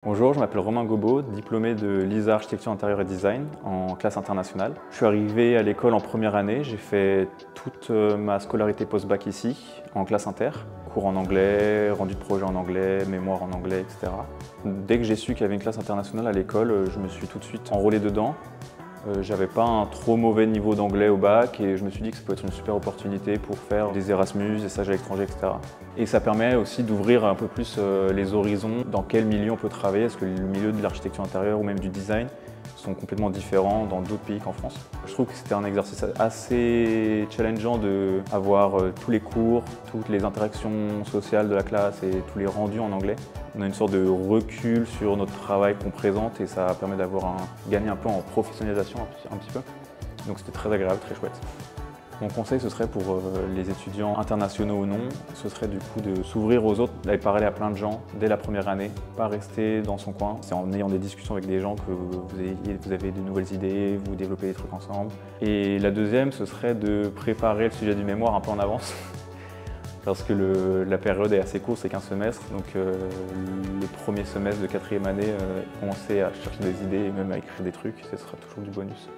Bonjour, je m'appelle Romain Gobaud, diplômé de l'ISA Architecture Intérieure et Design en classe internationale. Je suis arrivé à l'école en première année, j'ai fait toute ma scolarité post-bac ici, en classe inter. Cours en anglais, rendu de projet en anglais, mémoire en anglais, etc. Dès que j'ai su qu'il y avait une classe internationale à l'école, je me suis tout de suite enrôlé dedans. J'avais pas un trop mauvais niveau d'anglais au bac et je me suis dit que ça pouvait être une super opportunité pour faire des Erasmus, des stages à l'étranger, etc. Et ça permet aussi d'ouvrir un peu plus les horizons dans quel milieu on peut travailler, parce que le milieu de l'architecture intérieure ou même du design sont complètement différents dans d'autres pays qu'en France. Je trouve que c'était un exercice assez challengeant d'avoir tous les cours, toutes les interactions sociales de la classe et tous les rendus en anglais. On a une sorte de recul sur notre travail qu'on présente et ça permet gagner un peu en professionnalisation un petit peu. Donc c'était très agréable, très chouette. Mon conseil, ce serait pour les étudiants internationaux ou non, ce serait du coup de s'ouvrir aux autres, d'aller parler à plein de gens dès la première année, pas rester dans son coin. C'est en ayant des discussions avec des gens que vous avez de nouvelles idées, vous développez des trucs ensemble. Et la deuxième, ce serait de préparer le sujet du mémoire un peu en avance. Parce que la période est assez courte, c'est qu'un semestre, donc les premiers semestres de quatrième année, commencer à chercher des idées et même à écrire des trucs, ce sera toujours du bonus.